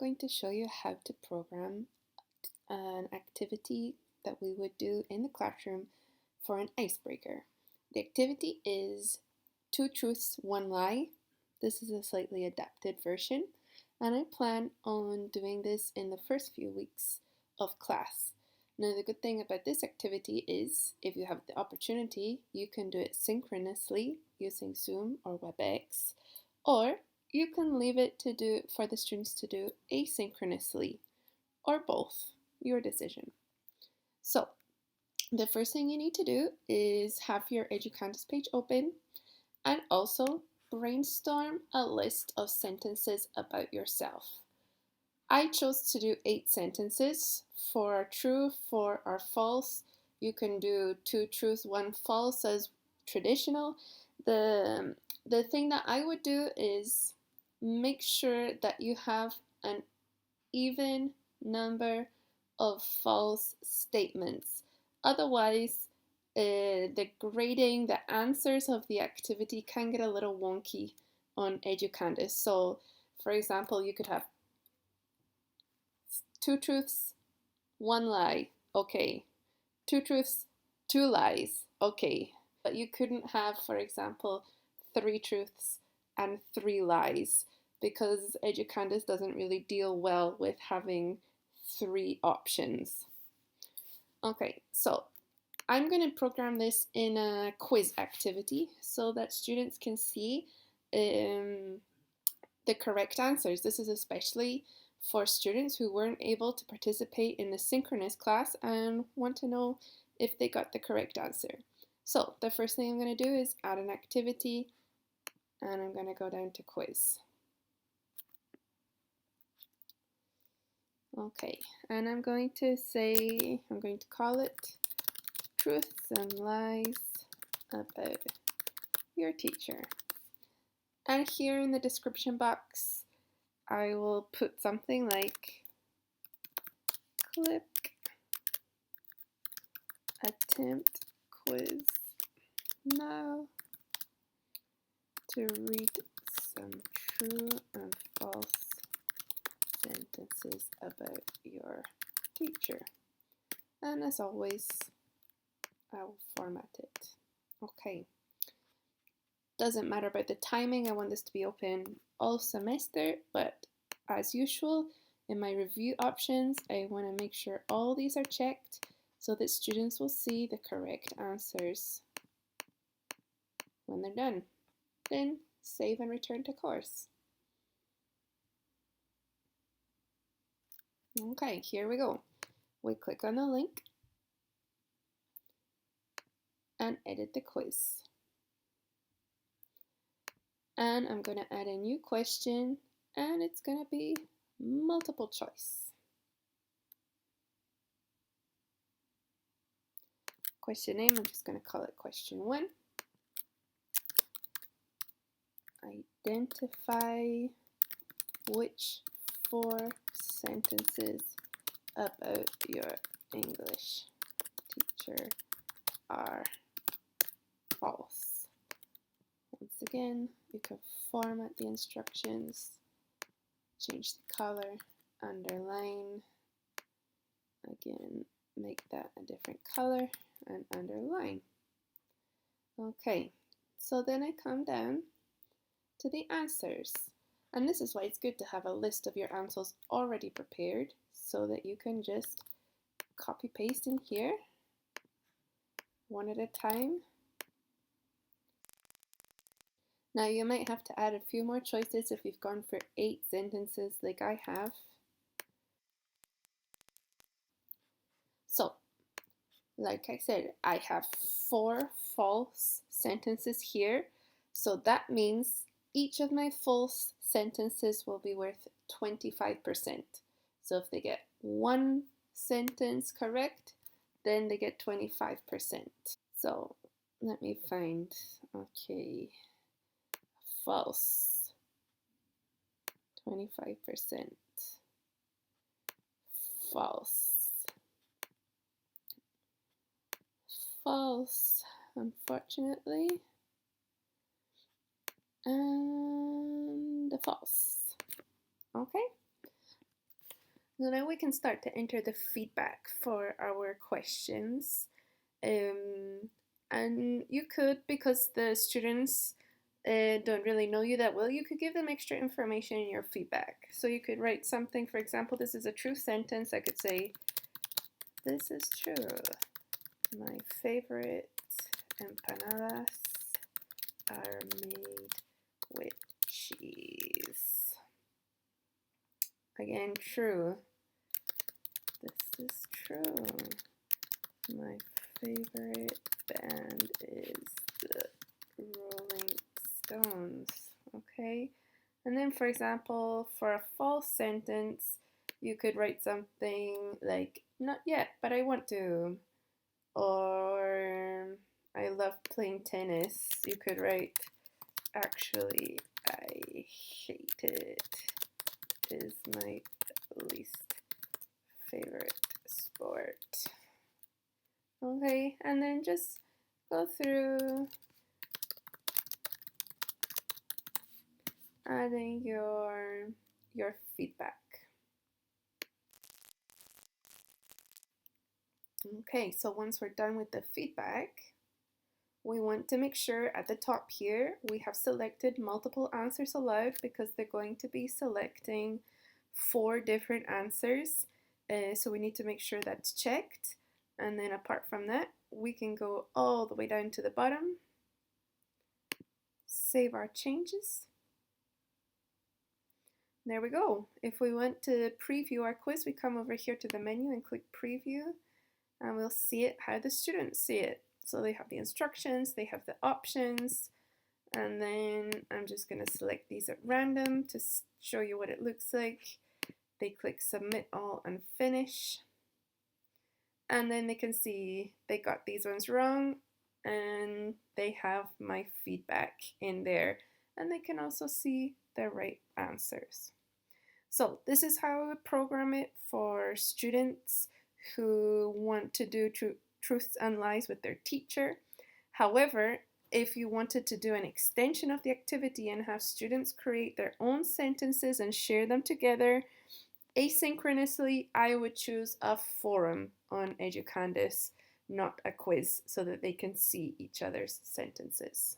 going to show you how to program an activity that we would do in the classroom for an icebreaker. The activity is 2 truths, 1 lie. This is a slightly adapted version, and I plan on doing this in the first few weeks of class. Now, the good thing about this activity is if you have the opportunity, you can do it synchronously using Zoom or WebEx, or you can leave it to do for the students to do asynchronously, or both, your decision. So, the first thing you need to do is have your Educantis page open and also brainstorm a list of sentences about yourself. I chose to do 8 sentences, 4 are true, 4 are false. You can do 2 truth, 1 false as traditional. The thing that I would do is make sure that you have an even number of false statements. Otherwise, the grading, the answers of the activity can get a little wonky on Educantis. So, for example, you could have 2 truths, 1 lie, okay. 2 truths, 2 lies, okay. But you couldn't have, for example, 3 truths and 3 lies because Educantis doesn't really deal well with having 3 options. Okay, so I'm going to program this in a quiz activity so that students can see the correct answers. This is especially for students who weren't able to participate in the synchronous class and want to know if they got the correct answer. So the first thing I'm going to do is add an activity, and I'm going to go down to quiz. Okay, and I'm going to call it truths and lies about your teacher. And here in the description box, I will put something like click attempt quiz now to read some true and false sentences about your teacher. And as always, I will format it. Okay. Doesn't matter about the timing, I want this to be open all semester, but as usual, in my review options, I want to make sure all these are checked so that students will see the correct answers when they're done. Then save and return to course. Okay, here we go. We click on the link and edit the quiz. And I'm going to add a new question, and it's going to be multiple choice. Question name, I'm just going to call it question 1. Identify which 4 sentences about your English teacher are false. Once again, you can format the instructions, change the color, underline, again, make that a different color, and underline. Okay, so then I come down to the answers. And this is why it's good to have a list of your answers already prepared so that you can just copy paste in here one at a time. Now you might have to add a few more choices if you've gone for 8 sentences like I have. So, like I said, I have 4 false sentences here. So that means each of my false sentences will be worth 25%. So if they get 1 sentence correct, then they get 25%. So let me find, okay, false, 25%, false, false, unfortunately, and false. Okay, So now we can start to enter the feedback for our questions. And you could, because the students don't really know you that well, you could give them extra information in your feedback. So you could write something, for example, this is a true sentence. I could say, this is true. My favorite empanadas are made with cheese. Again, true. This is true. My favorite band is the Rolling Stones. Okay? And then, for example, for a false sentence, you could write something like, not yet, but I want to. Or, I love playing tennis. You could write, actually, I hate it. It is my least favorite sport. Okay, and then just go through adding your feedback. Okay, so once we're done with the feedback, we want to make sure at the top here we have selected multiple answers allowed, because they're going to be selecting 4 different answers. So we need to make sure that's checked. And then apart from that, we can go all the way down to the bottom, save our changes. There we go. If we want to preview our quiz, we come over here to the menu and click preview, and we'll see it how the students see it. So they have the instructions, they have the options, and then I'm just going to select these at random to show you what it looks like. They click submit all and finish, and then they can see they got these ones wrong, and they have my feedback in there, and they can also see the right answers. So this is how I would program it for students who want to do truths and lies with their teacher. However, if you wanted to do an extension of the activity and have students create their own sentences and share them together asynchronously, I would choose a forum on Educanvas, not a quiz, so that they can see each other's sentences.